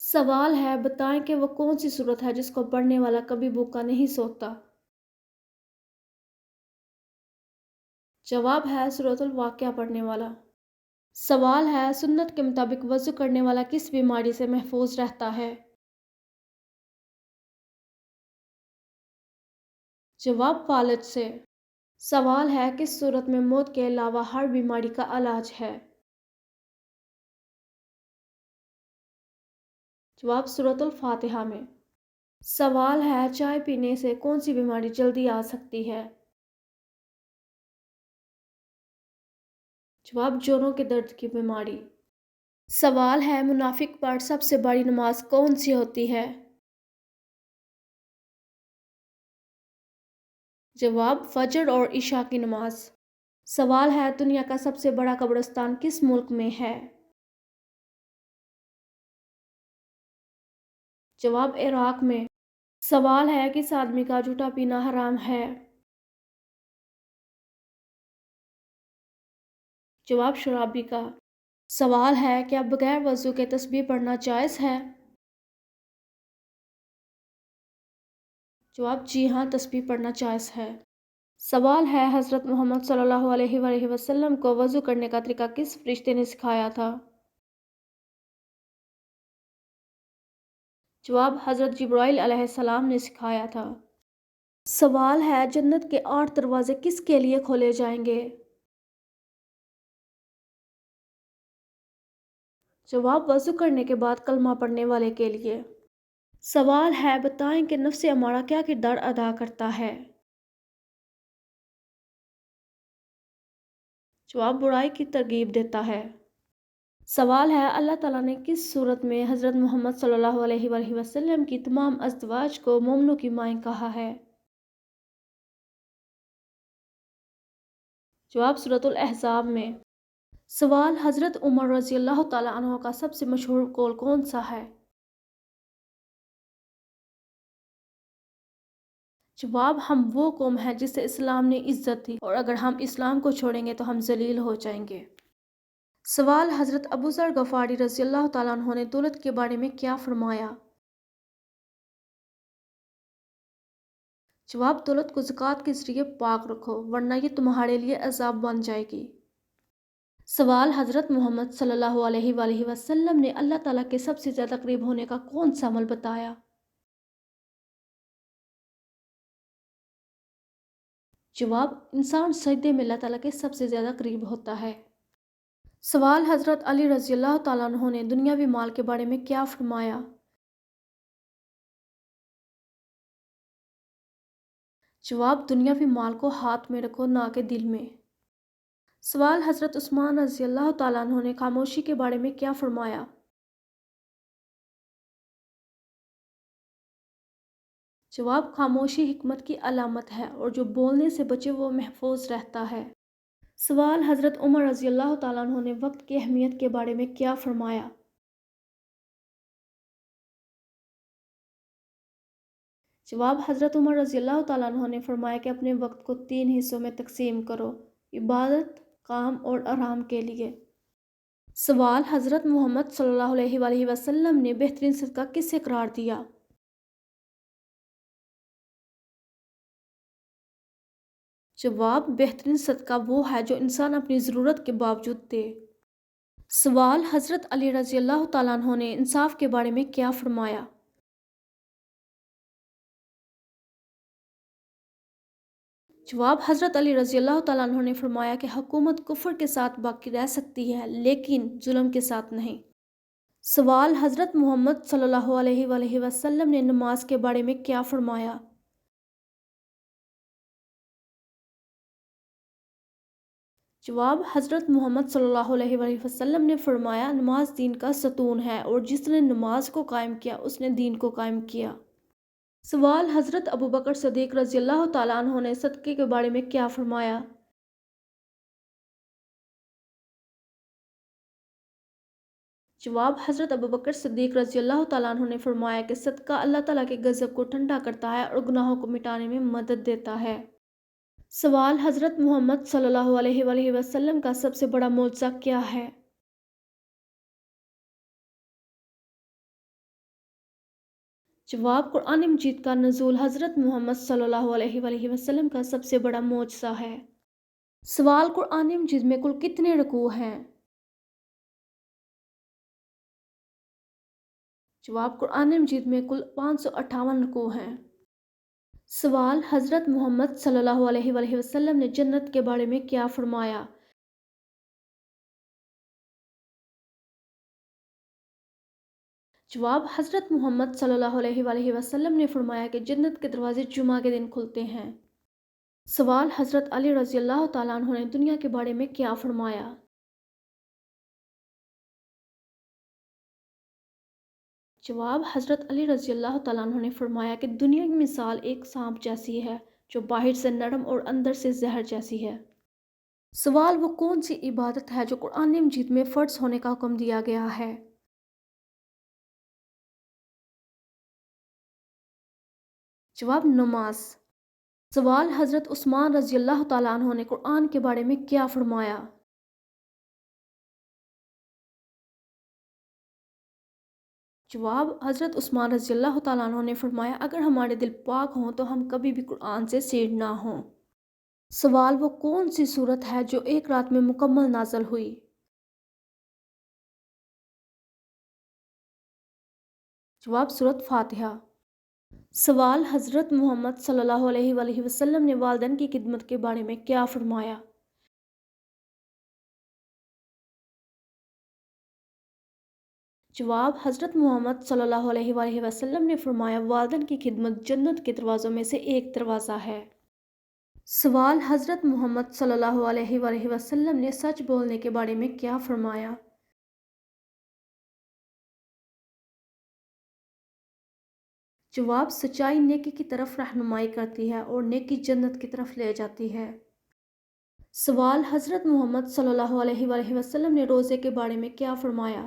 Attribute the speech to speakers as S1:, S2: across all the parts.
S1: سوال ہے بتائیں کہ وہ کون سی صورت ہے جس کو پڑھنے والا کبھی بھوکا نہیں سوتا؟ جواب ہے سورۃ الواقعہ پڑھنے والا۔ سوال ہے سنت کے مطابق وضو کرنے والا کس بیماری سے محفوظ رہتا ہے؟ جواب فالج سے۔ سوال ہے کس صورت میں موت کے علاوہ ہر بیماری کا علاج ہے؟ جواب سورۃ الفاتحہ میں۔ سوال ہے چائے پینے سے کون سی بیماری جلدی آ سکتی ہے؟ جواب جوڑوں کے درد کی بیماری۔ سوال ہے منافق پر سب سے بڑی نماز کون سی ہوتی ہے؟ جواب فجر اور عشاء کی نماز۔ سوال ہے دنیا کا سب سے بڑا قبرستان کس ملک میں ہے؟ جواب عراق میں۔ سوال ہے کس آدمی کا جھوٹا پینا حرام ہے؟ جواب شرابی کا۔ سوال ہے کیا بغیر وضو کے تسبیح پڑھنا جائز ہے؟ جواب جی ہاں، تسبیح پڑھنا جائز ہے۔ سوال ہے حضرت محمد صلی اللہ علیہ وآلہ وسلم کو وضو کرنے کا طریقہ کس فرشتے نے سکھایا تھا؟ جواب حضرت جبرائیل علیہ السلام نے سکھایا تھا۔ سوال ہے جنت کے 8 دروازے کس کے لیے کھولے جائیں گے؟ جواب وضو کرنے کے بعد کلمہ پڑھنے والے کے لیے۔ سوال ہے بتائیں کہ نفس امارہ کیا کردار ادا کرتا ہے؟ جواب برائی کی ترغیب دیتا ہے۔ سوال ہے اللہ تعالیٰ نے کس صورت میں حضرت محمد صلی اللہ علیہ وآلہ وسلم کی تمام ازواج کو مومنوں کی مائیں کہا ہے؟ جواب سورۃ الاحزاب میں۔ سوال حضرت عمر رضی اللہ تعالیٰ عنہ کا سب سے مشہور قول کون سا ہے؟ جواب ہم وہ قوم ہے جسے اسلام نے عزت دی اور اگر ہم اسلام کو چھوڑیں گے تو ہم ذلیل ہو جائیں گے۔ سوال حضرت ابو ذر غفاری رضی اللہ تعالیٰ عنہ نے دولت کے بارے میں کیا فرمایا؟ جواب دولت کو زکوٰۃ کے ذریعے پاک رکھو ورنہ یہ تمہارے لیے عذاب بن جائے گی۔ سوال حضرت محمد صلی اللہ علیہ وآلہ وسلم نے اللہ تعالیٰ کے سب سے زیادہ قریب ہونے کا کون سا عمل بتایا؟ جواب انسان سجدے میں اللہ تعالیٰ کے سب سے زیادہ قریب ہوتا ہے۔ سوال حضرت علی رضی اللہ تعالیٰ عنہ نے دنیاوی مال کے بارے میں کیا فرمایا؟ جواب دنیاوی مال کو ہاتھ میں رکھو نہ کہ دل میں۔ سوال حضرت عثمان رضی اللہ تعالیٰ عنہ نے خاموشی کے بارے میں کیا فرمایا؟ جواب خاموشی حکمت کی علامت ہے اور جو بولنے سے بچے وہ محفوظ رہتا ہے۔ سوال حضرت عمر رضی اللہ تعالیٰ عنہ نے وقت کی اہمیت کے بارے میں کیا فرمایا؟ جواب حضرت عمر رضی اللہ تعالیٰ عنہ نے فرمایا کہ اپنے وقت کو 3 حصوں میں تقسیم کرو، عبادت، کام اور آرام کے لیے۔ سوال حضرت محمد صلی اللہ علیہ وآلہ وسلم نے بہترین صدقہ کسے قرار دیا؟ جواب بہترین صدقہ وہ ہے جو انسان اپنی ضرورت کے باوجود دے۔ سوال حضرت علی رضی اللہ تعالیٰ عنہ نے انصاف کے بارے میں کیا فرمایا؟ جواب حضرت علی رضی اللہ تعالیٰ عنہ نے فرمایا کہ حکومت کفر کے ساتھ باقی رہ سکتی ہے لیکن ظلم کے ساتھ نہیں۔ سوال حضرت محمد صلی اللہ علیہ وآلہ وسلم نے نماز کے بارے میں کیا فرمایا؟ جواب حضرت محمد صلی اللہ علیہ وآلہ وسلم نے فرمایا نماز دین کا ستون ہے اور جس نے نماز کو قائم کیا اس نے دین کو قائم کیا۔ سوال حضرت ابوبکر صدیق رضی اللہ تعالیٰ عنہ نے صدقے کے بارے میں کیا فرمایا؟ جواب حضرت ابوبکر صدیق رضی اللہ تعالیٰ عنہ نے فرمایا کہ صدقہ اللہ تعالیٰ کے غضب کو ٹھنڈا کرتا ہے اور گناہوں کو مٹانے میں مدد دیتا ہے۔ سوال حضرت محمد صلی اللہ علیہ وآلہ وسلم کا سب سے بڑا معجزہ کیا ہے؟ جواب: قرآن مجید کا نزول حضرت محمد صلی اللہ علیہ وآلہ وسلم کا سب سے بڑا معجزہ ہے۔ سوال: قرآن مجید میں کل کتنے رکوع ہیں؟ جواب: قرآن مجید میں کل 558 رکوع ہیں۔ سوال: حضرت محمد صلی اللہ علیہ وآلہ وسلم نے جنت کے بارے میں کیا فرمایا؟ جواب: حضرت محمد صلی اللہ علیہ وآلہ وسلم نے فرمایا کہ جنت کے دروازے جمعہ کے دن کھلتے ہیں۔ سوال: حضرت علی رضی اللہ تعالیٰ عنہ نے دنیا کے بارے میں کیا فرمایا؟ جواب: حضرت علی رضی اللہ تعالیٰ عنہ نے فرمایا کہ دنیا کی مثال ایک سانپ جیسی ہے جو باہر سے نرم اور اندر سے زہر جیسی ہے۔ سوال: وہ کون سی عبادت ہے جو قرآن مجید میں فرض ہونے کا حکم دیا گیا ہے؟ جواب: نماز۔ سوال: حضرت عثمان رضی اللہ تعالیٰ عنہ نے قرآن کے بارے میں کیا فرمایا؟ جواب: حضرت عثمان رضی اللہ تعالیٰ عنہ نے فرمایا اگر ہمارے دل پاک ہوں تو ہم کبھی بھی قرآن سے سیر نہ ہوں۔ سوال: وہ کون سی سورت ہے جو ایک رات میں مکمل نازل ہوئی؟ جواب: سورت فاتحہ۔ سوال: حضرت محمد صلی اللہ علیہ وآلہ وسلم نے والدین کی خدمت کے بارے میں کیا فرمایا؟ جواب: حضرت محمد صلی اللہ علیہ وآلہ وسلم نے فرمایا والدین کی خدمت جنت کے دروازوں میں سے ایک دروازہ ہے۔ سوال: حضرت محمد صلی اللہ علیہ وآلہ وسلم نے سچ بولنے کے بارے میں کیا فرمایا؟ جواب: سچائی نیکی کی طرف رہنمائی کرتی ہے اور نیکی جنت کی طرف لے جاتی ہے۔ سوال: حضرت محمد صلی اللہ علیہ وآلہ وسلم نے روزے کے بارے میں کیا فرمایا؟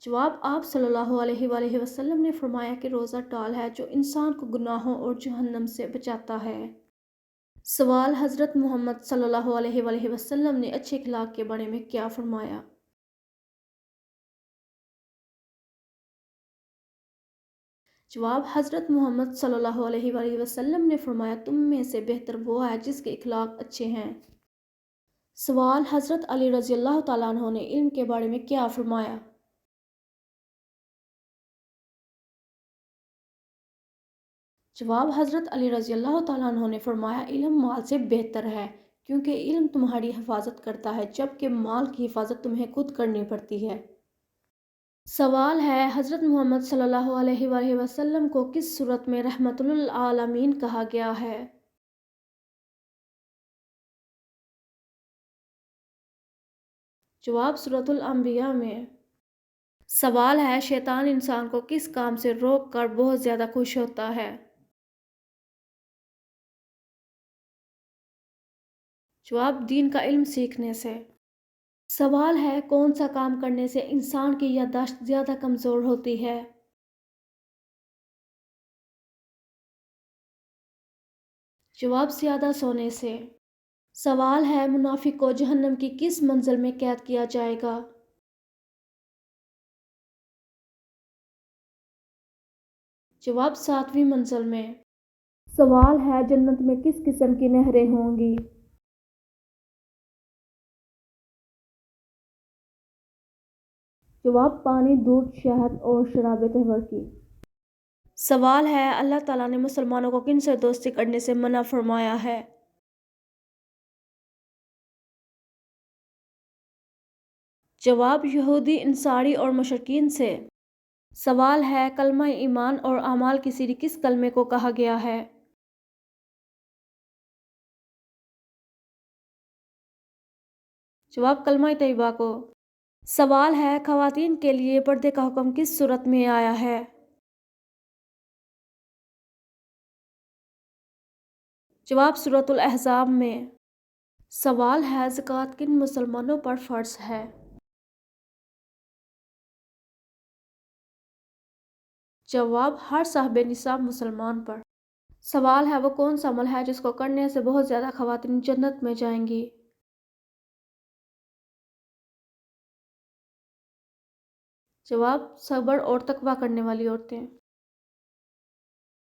S1: جواب: آپ صلی اللہ علیہ وآلہ وسلم نے فرمایا کہ روزہ ٹال ہے جو انسان کو گناہوں اور جہنم سے بچاتا ہے۔ سوال: حضرت محمد صلی اللہ علیہ وآلہ وسلم نے اچھے اخلاق کے بارے میں کیا فرمایا؟ جواب: حضرت محمد صلی اللہ علیہ وآلہ وسلم نے فرمایا تم میں سے بہتر وہ ہے جس کے اخلاق اچھے ہیں۔ سوال: حضرت علی رضی اللہ تعالیٰ عنہ نے علم کے بارے میں کیا فرمایا؟ جواب: حضرت علی رضی اللہ تعالیٰ عنہ نے فرمایا علم مال سے بہتر ہے کیونکہ علم تمہاری حفاظت کرتا ہے جبکہ مال کی حفاظت تمہیں خود کرنی پڑتی ہے۔ سوال ہے حضرت محمد صلی اللہ علیہ وآلہ وسلم کو کس سورت میں رحمت للعالمین کہا گیا ہے؟ جواب: سورۃ الانبیاء میں۔ سوال ہے شیطان انسان کو کس کام سے روک کر بہت زیادہ خوش ہوتا ہے؟ جواب: دین کا علم سیکھنے سے۔ سوال ہے کون سا کام کرنے سے انسان کی یادداشت زیادہ کمزور ہوتی ہے؟ جواب: زیادہ سونے سے۔ سوال ہے منافق کو جہنم کی کس منزل میں قید کیا جائے گا؟ جواب: 7ویں منزل میں۔ سوال ہے جنت میں کس قسم کی نہریں ہوں گی؟ جواب: پانی، دودھ، شہد اور شراب طہور کی۔ سوال ہے اللہ تعالیٰ نے مسلمانوں کو کن سے دوستی کرنے سے منع فرمایا ہے؟ جواب: یہودی، انصاری اور مشرکین سے۔ سوال ہے کلمہ ایمان اور اعمال کی سیڑھی کس کلمے کو کہا گیا ہے؟ جواب: کلمہ طیبہ کو۔ سوال ہے خواتین کے لیے پردے کا حکم کس صورت میں آیا ہے؟ جواب: سورۃ الاحزاب میں۔ سوال ہے زکوٰۃ کن مسلمانوں پر فرض ہے؟ جواب: ہر صاحب نصاب مسلمان پر۔ سوال ہے وہ کون سا عمل ہے جس کو کرنے سے بہت زیادہ خواتین جنت میں جائیں گی؟ جواب: صبر اور تقویٰ کرنے والی عورتیں۔